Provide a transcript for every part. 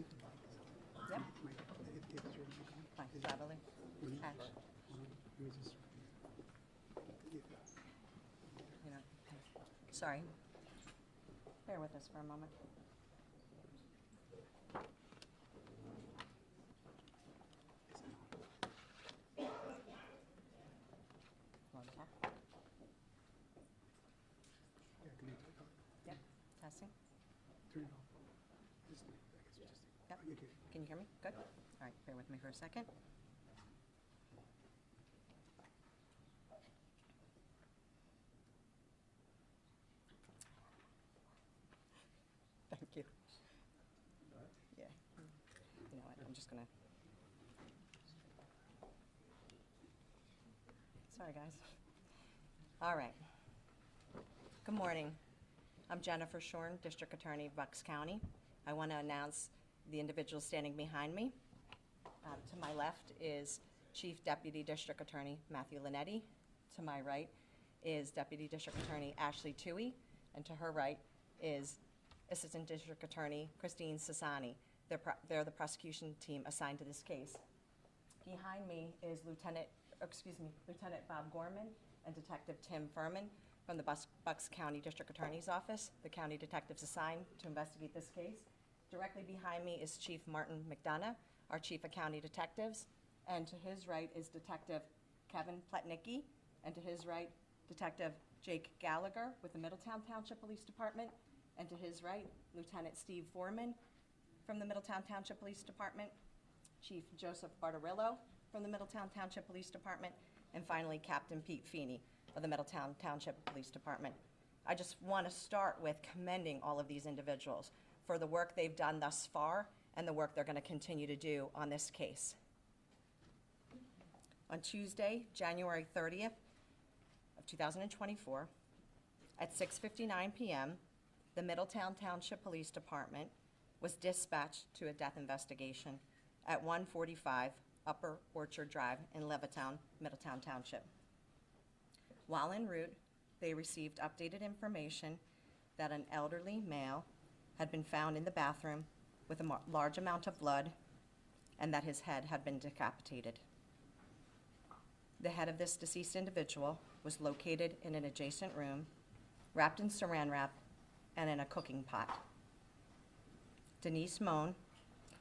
see. Yep. If it's your microphone. Hi, Beverly. When- Ash. Let me just. You know, sorry. Bear with us for a moment. Want to talk? Yeah, can you turn it off? Yep. Testing. Turn it off. Just, I guess just. Yep. Okay. Can you hear me? Good. All right. Bear with me for a second. Thank you. Yeah. You know what? I'm just gonna. Sorry, guys. All right. Good morning. I'm Jennifer Shorn, District Attorney of Bucks County. I want to announce the individual standing behind me. To my left is Chief Deputy District Attorney Matthew Linetti. To my right is Deputy District Attorney Ashley Toohey. And to her right is Assistant District Attorney Christine Sassani. They're the prosecution team assigned to this case. Behind me is Lieutenant Bob Gorman and Detective Tim Furman from the Bucks County District Attorney's Office, the county detectives assigned to investigate this case. Directly behind me is Chief Martin McDonough, our Chief of County Detectives, and to his right is Detective Kevin Pletnicki, and to his right, Detective Jake Gallagher with the Middletown Township Police Department, and to his right, Lieutenant Steve Foreman from the Middletown Township Police Department, Chief Joseph Bartarillo from the Middletown Township Police Department, and finally, Captain Pete Feeney of the Middletown Township Police Department. I just want to start with commending all of these individuals for the work they've done thus far and the work they're going to continue to do on this case. On Tuesday, January 30th of 2024, at 6:59 p.m., the Middletown Township Police Department was dispatched to a death investigation at 145 Upper Orchard Drive in Levittown, Middletown Township. While en route, they received updated information that an elderly male had been found in the bathroom with a large amount of blood and that his head had been decapitated. The head of this deceased individual was located in an adjacent room, wrapped in saran wrap and in a cooking pot. Denise Mohn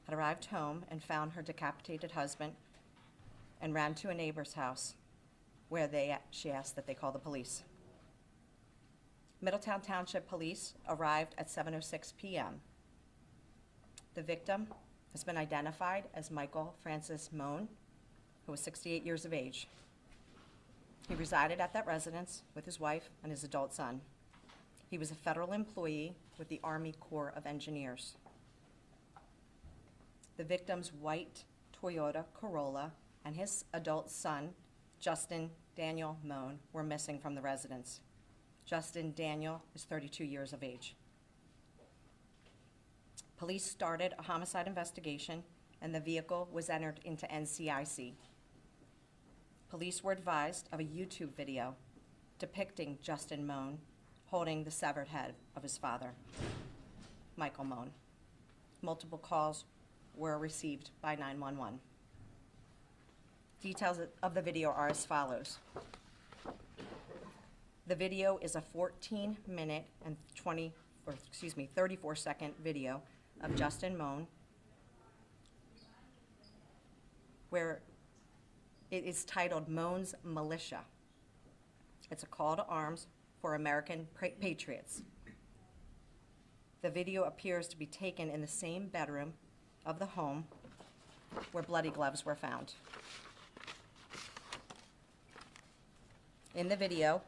had arrived home and found her decapitated husband and ran to a neighbor's house where she asked that they call the police. Middletown Township Police arrived at 7:06 p.m. The victim has been identified as Michael Francis Mohn, who was 68 years of age. He resided at that residence with his wife and his adult son. He was a federal employee with the Army Corps of Engineers. The victim's white Toyota Corolla and his adult son, Justin Daniel Mohn, were missing from the residence. Justin Daniel is 32 years of age. Police started a homicide investigation and the vehicle was entered into NCIC. Police were advised of a YouTube video depicting Justin Mohn holding the severed head of his father, Michael Mohn. Multiple calls were received by 911. Details of the video are as follows. The video is a 14-minute and 34-second video of Justin Mohn, where it is titled Mohn's Militia. It's a call to arms for American patriots. The video appears to be taken in the same bedroom of the home where bloody gloves were found. In the video,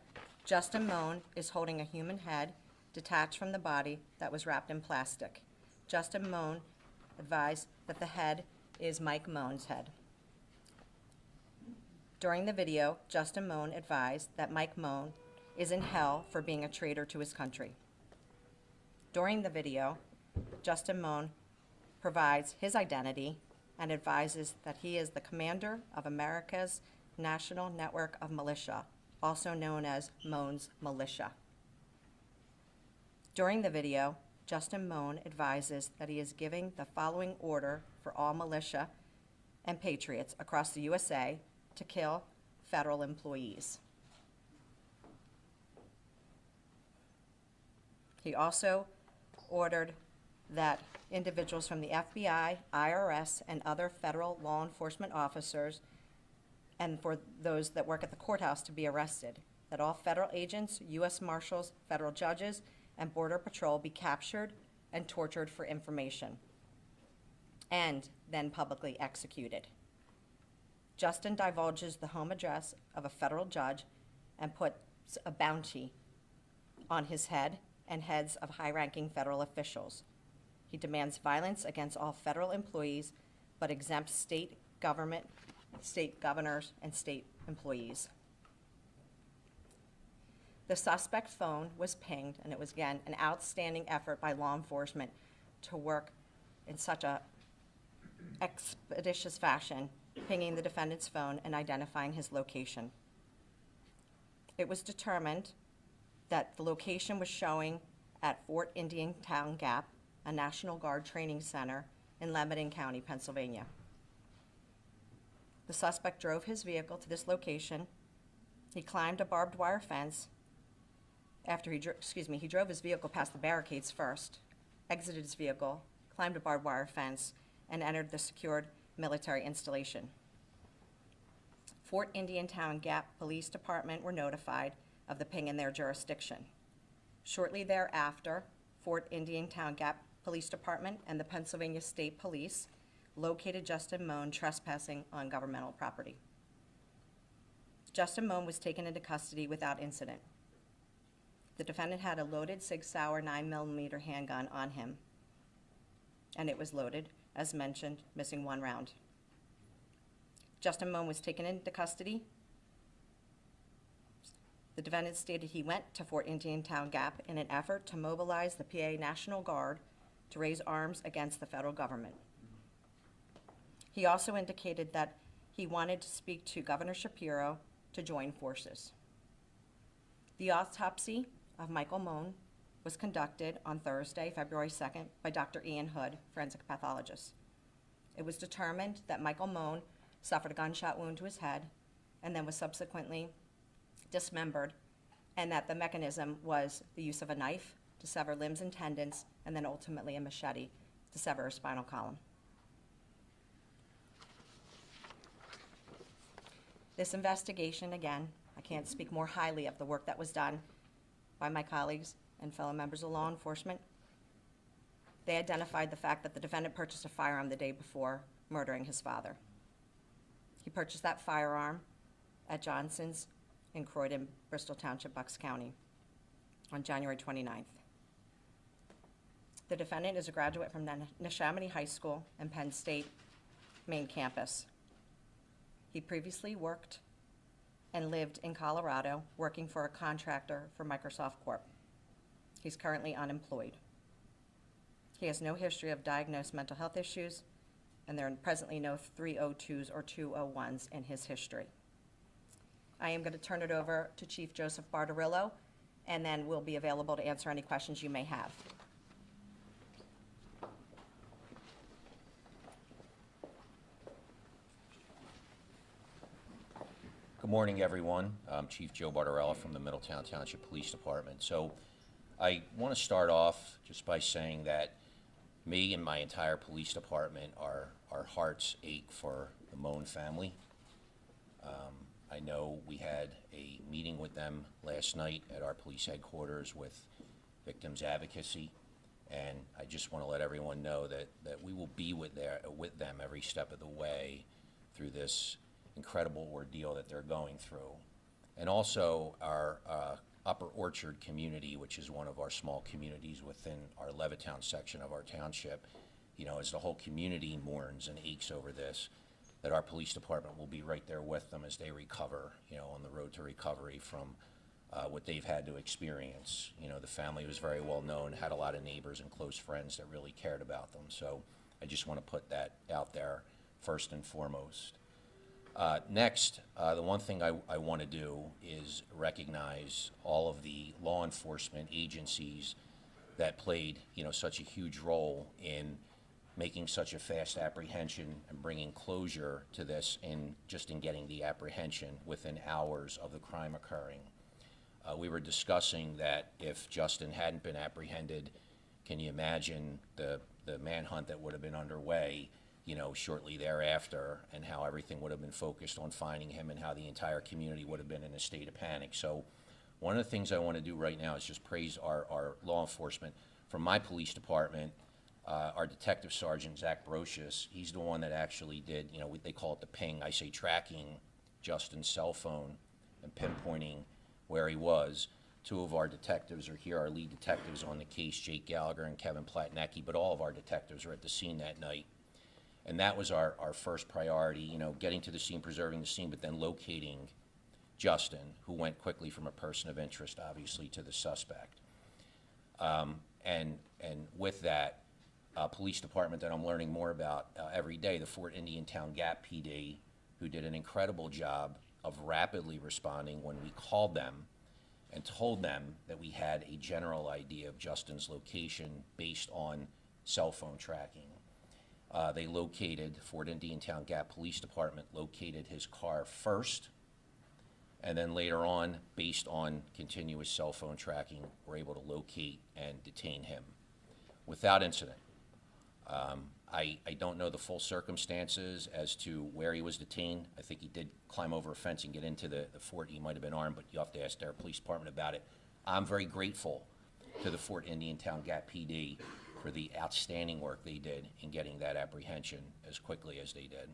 Justin Mohn is holding a human head detached from the body that was wrapped in plastic. Justin Mohn advised that the head is Mike Mohn's head. During the video, Justin Mohn advised that Mike Mohn is in hell for being a traitor to his country. During the video, Justin Mohn provides his identity and advises that he is the commander of America's National Network of Militia, also known as Mohn's Militia. During the video, Justin Mohn advises that he is giving the following order for all militia and patriots across the USA to kill federal employees. He also ordered that individuals from the FBI, IRS, and other federal law enforcement officers, and for those that work at the courthouse, to be arrested, that all federal agents, U.S. Marshals, federal judges, and Border Patrol be captured and tortured for information, and then publicly executed. Justin divulges the home address of a federal judge and puts a bounty on his head and heads of high-ranking federal officials. He demands violence against all federal employees, but exempts state government, state governors, and state employees. The suspect phone was pinged, and it was, again, an outstanding effort by law enforcement to work in such a expeditious fashion, pinging the defendant's phone and identifying his location. It was determined that the location was showing at Fort Indian Town Gap, a National Guard training center in Lebanon County, Pennsylvania. The suspect drove his vehicle to this location. He climbed a barbed wire fence. After he drove his vehicle past the barricades first, exited his vehicle, climbed a barbed wire fence, and entered the secured military installation. Fort Indian Town Gap Police Department were notified of the ping in their jurisdiction. Shortly thereafter, Fort Indian Town Gap Police Department and the Pennsylvania State Police located Justin Mohn trespassing on governmental property. Justin Mohn was taken into custody without incident. The defendant had a loaded Sig Sauer 9mm handgun on him, and it was loaded, as mentioned, missing one round. Justin Mohn was taken into custody. The defendant stated he went to Fort Indian Town Gap in an effort to mobilize the PA National Guard to raise arms against the federal government. He also indicated that he wanted to speak to Governor Shapiro to join forces. The autopsy of Michael Mohn was conducted on Thursday, February 2nd, by Dr. Ian Hood, forensic pathologist. It was determined that Michael Mohn suffered a gunshot wound to his head and then was subsequently dismembered, and that the mechanism was the use of a knife to sever limbs and tendons, and then ultimately a machete to sever his spinal column. This investigation, again, I can't speak more highly of the work that was done by my colleagues and fellow members of law enforcement. They identified the fact that the defendant purchased a firearm the day before murdering his father. He purchased that firearm at Johnson's in Croydon, Bristol Township, Bucks County, on January 29th. The defendant is a graduate from Neshaminy High School and Penn State main campus. He previously worked and lived in Colorado, working for a contractor for Microsoft Corp. He's currently unemployed. He has no history of diagnosed mental health issues, and there are presently no 302s or 201s in his history. I am going to turn it over to Chief Joseph Bardarillo, and then we'll be available to answer any questions you may have. Good morning, everyone. I'm Chief Joe Bardarella from the Middletown Township Police Department. So I want to start off just by saying that me and my entire police department, our hearts ache for the Mohn family. I know we had a meeting with them last night at our police headquarters with Victims Advocacy, and I just want to let everyone know that we will be with them every step of the way through this incredible ordeal that they're going through. And also our Upper Orchard community, which is one of our small communities within our Levittown section of our township, you know, as the whole community mourns and aches over this, that our police department will be right there with them as they recover, you know, on the road to recovery from what they've had to experience. You know, the family was very well known, had a lot of neighbors and close friends that really cared about them. So I just want to put that out there first and foremost. Next, the one thing I want to do is recognize all of the law enforcement agencies that played, such a huge role in making such a fast apprehension and bringing closure to this and just in getting the apprehension within hours of the crime occurring. We were discussing that if Justin hadn't been apprehended, can you imagine the manhunt that would have been underway, shortly thereafter, and how everything would have been focused on finding him and how the entire community would have been in a state of panic. So one of the things I want to do right now is just praise our law enforcement. From my police department, our detective sergeant, Zach Brocious, he's the one that actually did, they call it the ping. I say tracking Justin's cell phone and pinpointing where he was. Two of our detectives are here, our lead detectives on the case, Jake Gallagher and Kevin Platnecki, but all of our detectives were at the scene that night. And that was our first priority, getting to the scene, preserving the scene, but then locating Justin, who went quickly from a person of interest, obviously, to the suspect. And with that, police department that I'm learning more about every day, the Fort Indian Town Gap PD, who did an incredible job of rapidly responding when we called them and told them that we had a general idea of Justin's location based on cell phone tracking. They located, Fort Indian Town Gap Police Department located his car first, and then later on, based on continuous cell phone tracking, were able to locate and detain him without incident. I don't know the full circumstances as to where he was detained. I think he did climb over a fence and get into the fort. He might have been armed, but you have to ask their police department about it. I'm very grateful to the Fort Indian Town Gap PD for the outstanding work they did in getting that apprehension as quickly as they did.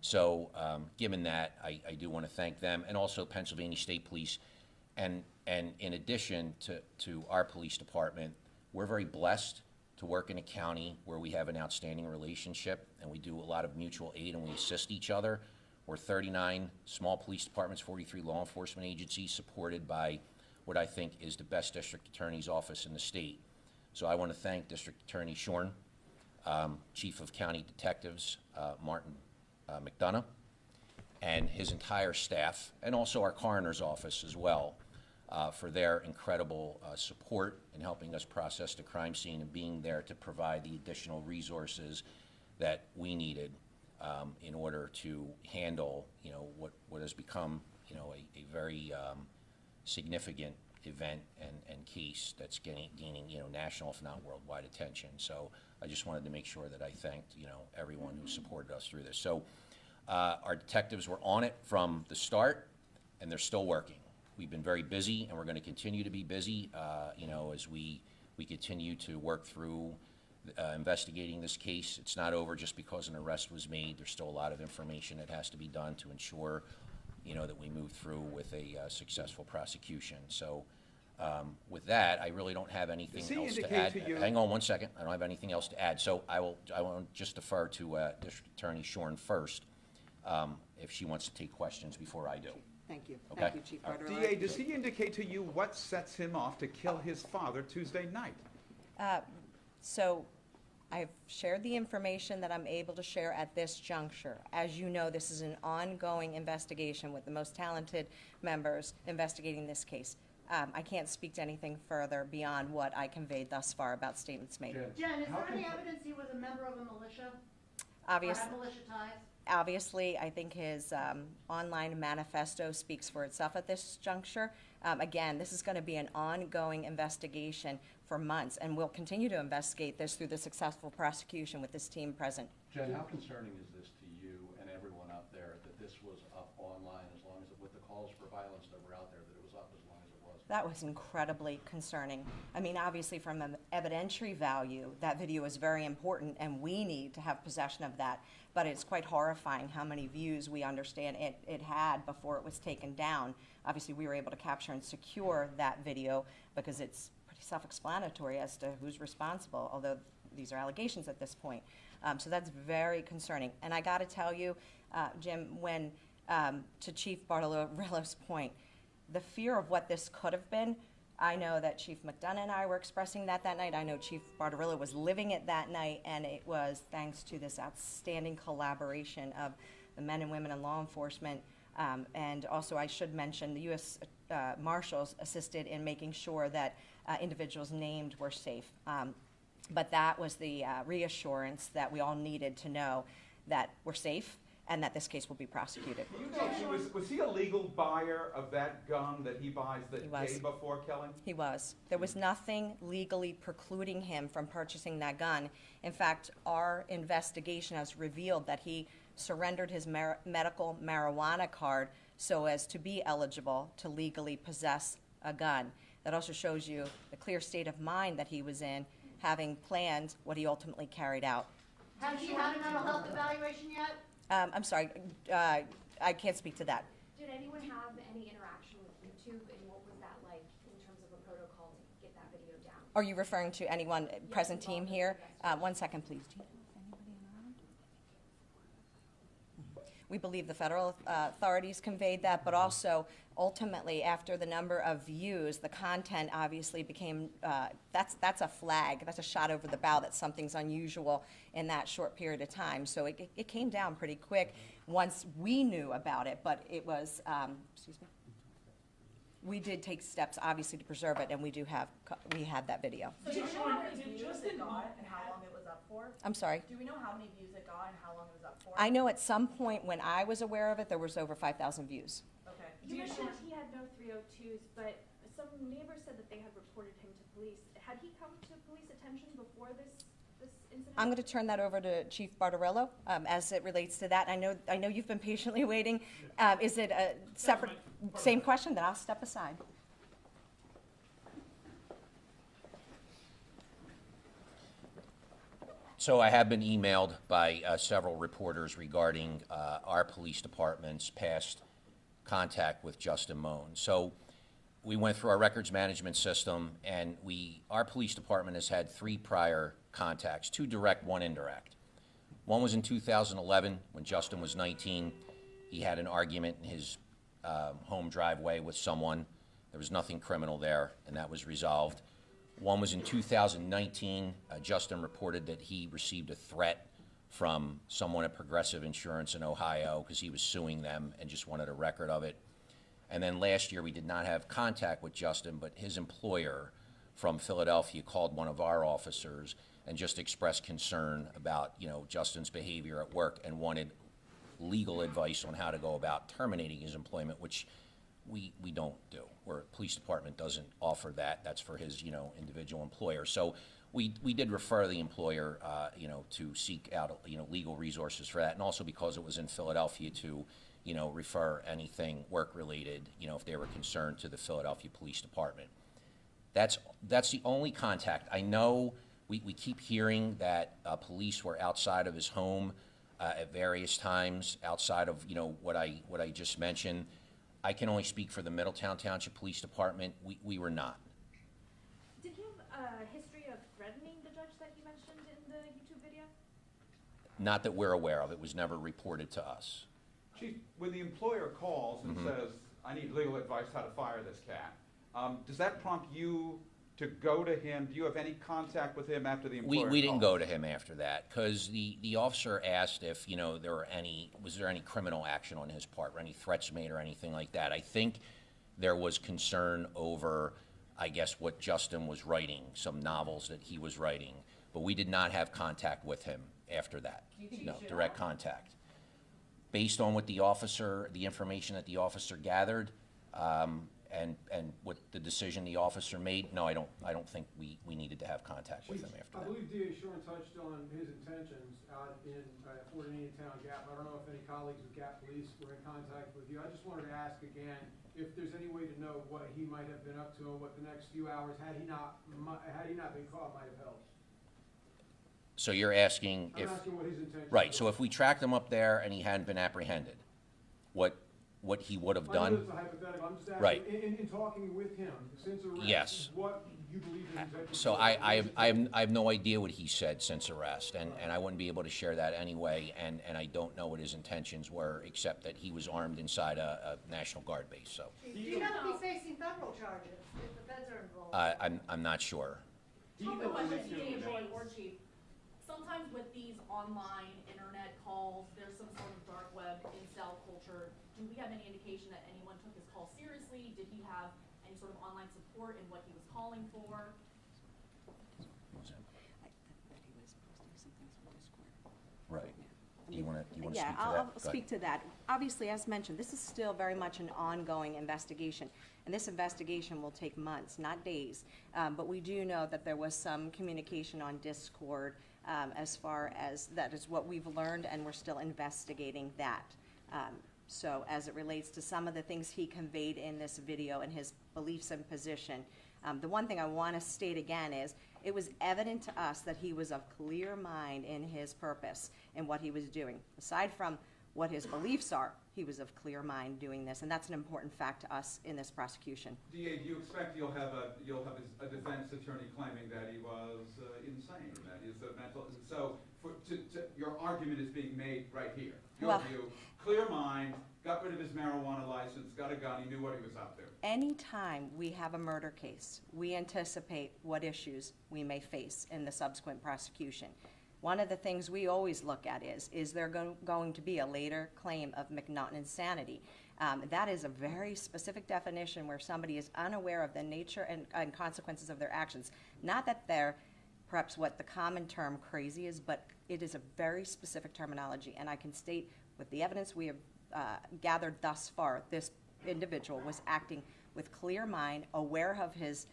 So given that, I do want to thank them, and also Pennsylvania State Police. And in addition to our police department, we're very blessed to work in a county where we have an outstanding relationship, and we do a lot of mutual aid and we assist each other. We're 39 small police departments, 43 law enforcement agencies, supported by what I think is the best district attorney's office in the state. So I want to thank District Attorney Shorn, Chief of County Detectives Martin McDonough, and his entire staff, and also our coroner's office as well, for their incredible support in helping us process the crime scene and being there to provide the additional resources that we needed in order to handle, what has become, a very significant event and case that's gaining, national, if not worldwide attention. So I just wanted to make sure that I thanked, everyone who supported us through this. So our detectives were on it from the start, and they're still working. We've been very busy, and we're going to continue to be busy, as we continue to work through investigating this case. It's not over just because an arrest was made. There's still a lot of information that has to be done to ensure, that we move through with a successful prosecution. So with that, I really don't have anything else to add. Hang on one second. I don't have anything else to add. So I want to just defer to District Attorney Shorn first, if she wants to take questions before I do. Thank you. Okay. Thank you, Chief Bartoletta. DA, does he indicate to you what sets him off to kill his father Tuesday night? So I've shared the information that I'm able to share at this juncture. As you know, this is an ongoing investigation with the most talented members investigating this case. I can't speak to anything further beyond what I conveyed thus far about statements made. Jen, is there any evidence he was a member of a militia? Obvious, Or had militia ties? obviously, I think his online manifesto speaks for itself at this juncture. Again, this is going to be an ongoing investigation for months, and we'll continue to investigate this through the successful prosecution with this team present. Jen, how concerning is this to you and everyone out there that this was up online, as long as, with the calls for violence that were out there, that it was up as long as it was? That was incredibly concerning. I mean, obviously from an evidentiary value, that video is very important, and we need to have possession of that. But it's quite horrifying how many views we understand it had before it was taken down. Obviously, we were able to capture and secure that video because it's pretty self-explanatory as to who's responsible, although these are allegations at this point. So that's very concerning. And I got to tell you, Jim, when to Chief Bartoleta's point, the fear of what this could have been, I know that Chief McDonough and I were expressing that night. I know Chief Bartoletta was living it that night, and it was thanks to this outstanding collaboration of the men and women in law enforcement And also, I should mention, the U.S. Marshals assisted in making sure that individuals named were safe. But that was the reassurance that we all needed to know that we're safe and that this case will be prosecuted. Do you know, was he a legal buyer of that gun that he buys the He was. day before killing? He was. There was nothing legally precluding him from purchasing that gun. In fact, our investigation has revealed that he surrendered his medical marijuana card so as to be eligible to legally possess a gun. That also shows you the clear state of mind that he was in, having planned what he ultimately carried out. Has he had a mental health evaluation yet? I'm sorry, I can't speak to that. Did anyone have any interaction with YouTube, and what was that like in terms of a protocol to get that video down? Are you referring to anyone present team here? 1 second, please. Do you know if anybody around? We believe the federal authorities conveyed that, but also ultimately, after the number of views, the content obviously became, that's a flag, that's a shot over the bow that something's unusual in that short period of time. So it came down pretty quick once we knew about it, but it was, excuse me, we did take steps obviously to preserve it, and we had that video. So do you know how many views it got and how long it was up for? I'm sorry. Do we know how many views it got and how long it was up for? I know at some point when I was aware of it, there was over 5,000 views. Okay. You mentioned he had no 302s, but some neighbors said that they had reported him to police. Had he come to police attention before this incident? I'm going to turn that over to Chief Barbarello as it relates to that. I know you've been patiently waiting. Is it a separate, same question? Then I'll step aside. So I have been emailed by several reporters regarding our police department's past contact with Justin Mohn. So we went through our records management system, and our police department has had 3 prior contacts, 2 direct, 1 indirect. One was in 2011 when Justin was 19. He had an argument in his home driveway with someone. There was nothing criminal there, and that was resolved. One was in 2019. Justin reported that he received a threat from someone at Progressive Insurance in Ohio because he was suing them and just wanted a record of it. And then last year we did not have contact with Justin, but his employer from Philadelphia called one of our officers and just expressed concern about, Justin's behavior at work and wanted legal advice on how to go about terminating his employment, which we don't do. Our police department doesn't offer that. That's for his, individual employer. So we did refer the employer, to seek out, legal resources for that, and also because it was in Philadelphia to, refer anything work-related, if they were concerned, to the Philadelphia Police Department. That's the only contact. I know we keep hearing that police were outside of his home at various times, outside of, what I just mentioned. I can only speak for the Middletown Township Police Department. We were not. Did he have a history of threatening the judge that you mentioned in the YouTube video? Not that we're aware of. It was never reported to us. Chief, when the employer calls and says, I need legal advice how to fire this cat, does that prompt you to go to him? Do you have any contact with him after the employer We didn't go calls? to him after that because the officer asked if, was there any criminal action on his part, or any threats made or anything like that. I think there was concern over, I guess, what Justin was writing, some novels that he was writing, but we did not have contact with him after that. No, direct contact. Based on what the information that the officer gathered, and what the decision the officer made, no, I don't think we needed to have contact with him after I that. believe DA Shorn touched on his intentions out in Fort Indian Town Gap. I don't know if any colleagues with Gap Police were in contact with you. I just wanted to ask again if there's any way to know what he might have been up to and what the next few hours, had he not been caught, might have held. So you're asking I'm if, asking what his intentions right, were. so if we tracked him up there and he hadn't been apprehended, what he would have I know done? it's a hypothetical. I'm just asking, Right. in talking with him since arrest, Yes. what you believe his intentions So were. I have no idea what he said since arrest, and I wouldn't be able to share that anyway, and I don't know what his intentions were, except that he was armed inside a National Guard base, so Do you know if he's facing federal charges, if the feds are involved? I'm not sure. Question to DA Joy or Chief. Sometimes with these these online internet calls, there's some sort of dark web incel culture. Do we have any indication that anyone took his call seriously? Did he have any sort of online support in what he was calling for? Right. Do you want to speak to Yeah, that? I'll Go ahead. speak to that. Obviously, as mentioned, this is still very much an ongoing investigation, and this investigation will take months, not days. But we do know that there was some communication on Discord as far as that is what we've learned, and we're still investigating that. So as it relates to some of the things he conveyed in this video and his beliefs and position, the one thing I want to state again is it was evident to us that he was of clear mind in his purpose and what he was doing. Aside from what his beliefs are, he was of clear mind doing this, and that's an important fact to us in this prosecution. DA, do you expect you'll have a defense attorney claiming that he was insane, that he's a mental, so your argument is being made right here. Your Well, view, clear mind, got rid of his marijuana license, got a gun, he knew what he was up to. Anytime we have a murder case, we anticipate what issues we may face in the subsequent prosecution. One of the things we always look at is there going to be a later claim of McNaughton insanity? That is a very specific definition where somebody is unaware of the nature and consequences of their actions. Not that they're perhaps what the common term crazy is, but it is a very specific terminology. And I can state with the evidence we have gathered thus far, this individual was acting with clear mind, aware of his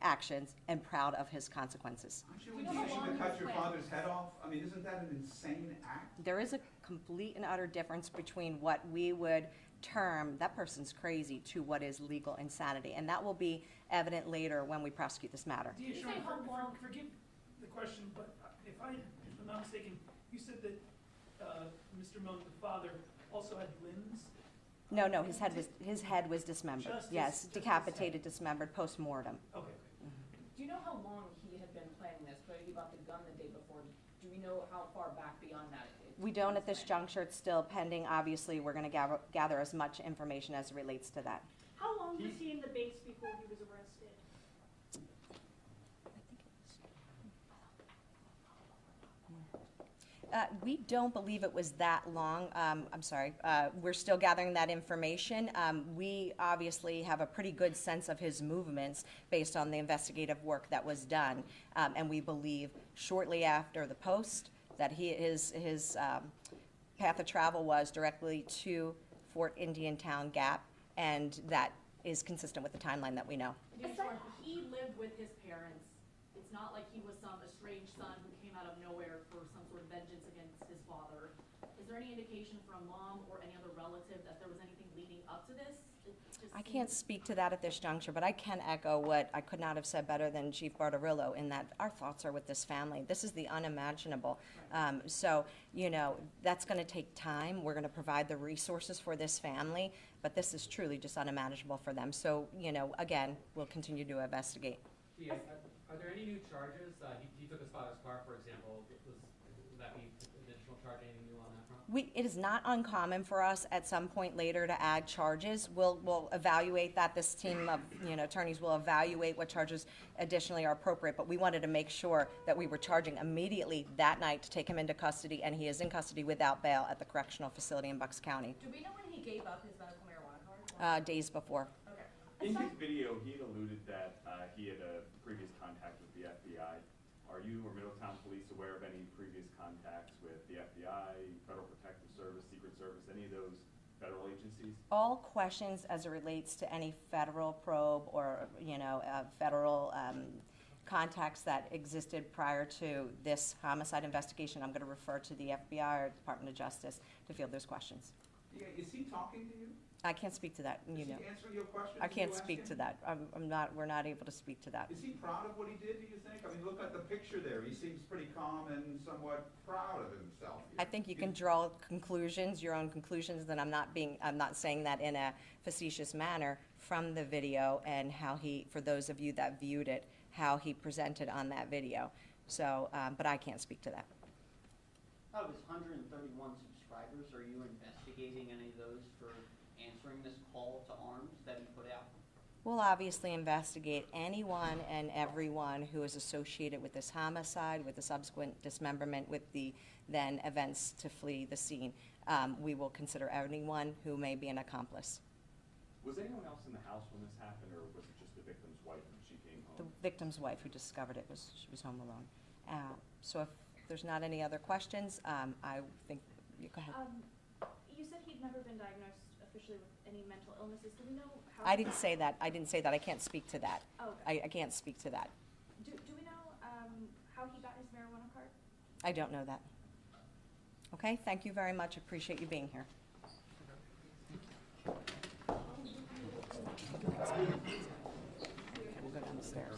actions, and proud of his consequences. Aren't you in position to cut your father's head off? I mean, isn't that an insane act? There is a complete and utter difference between what we would term, that person's crazy, to what is legal insanity. And that will be evident later when we prosecute this matter. Forgive the question, but if I'm not mistaken, you said that Mr. Mohn, the father, also had limbs? No, his head was dismembered. Yes, Just decapitated, dismembered, post-mortem. Okay. Do you know how long he had been planning this? But he bought the gun the day before. Do we know how far back beyond that We don't at this juncture. It's still pending. Obviously, we're going to gather as much information as relates to that. How long was he in the base before he was arrested? We don't believe it was that long. I'm sorry. We're still gathering that information. We obviously have a pretty good sense of his movements based on the investigative work that was done. And we believe shortly after the post that his path of travel was directly to Fort Indian Town Gap, and that is consistent with the timeline that we know. He lived with his parents. It's not like he was some estranged son who came out of nowhere for some sort of vengeance against his father. Is there any indication from mom or any other relative that there was anything leading up to this? I can't speak to that at this juncture, but I can echo what I could not have said better than Chief Bartarillo in that our thoughts are with this family. This is the unimaginable. So, that's going to take time. We're going to provide the resources for this family, but this is truly just unimaginable for them. So, again, we'll continue to investigate. Are there any new charges? He took his father's car, for example. Would that be an additional charge? Anything new on that front? It is not uncommon for us at some point later to add charges. We'll evaluate that. This team of attorneys will evaluate what charges additionally are appropriate. But we wanted to make sure that we were charging immediately that night to take him into custody, and he is in custody without bail at the correctional facility in Bucks County. Do we know when he gave up his medical marijuana card? Days before. Okay. In his video, he had alluded that he had a previous contact with the FBI. Are you or Middletown Police aware of any previous contacts with the FBI, Federal Protective Service, Secret Service, any of those federal agencies? All questions as it relates to any federal probe or, federal contacts that existed prior to this homicide investigation, I'm going to refer to the FBI or Department of Justice to field those questions. Yeah, is he talking to you? I can't speak to that. Is he answering your questions? I can't speak to that. We're not able to speak to that. Is he proud of what he did, do you think? I mean, look at the picture there. He seems pretty calm and somewhat proud of himself. I think you can draw conclusions, your own conclusions, and I'm not saying that in a facetious manner from the video and how for those of you that viewed it, how he presented on that video. So, but I can't speak to that. Out of his 131 subscribers, are you investigating any of those for answering this call to arms that he put out? We'll obviously investigate anyone and everyone who is associated with this homicide, with the subsequent dismemberment, with the then events to flee the scene. We will consider anyone who may be an accomplice. Was anyone else in the house when this happened, or was it just the victim's wife when she came The home? victim's wife who discovered it she was home alone. So if there's not any other questions, I think, you go ahead. You said he'd never been diagnosed officially with any mental illnesses. Do we know how? I didn't say that. I didn't say that. I can't speak to that. Oh, okay. I can't speak to that. Do we know how he got his marijuana card? I don't know that. Okay, thank you very much. Appreciate you being here. We'll go downstairs.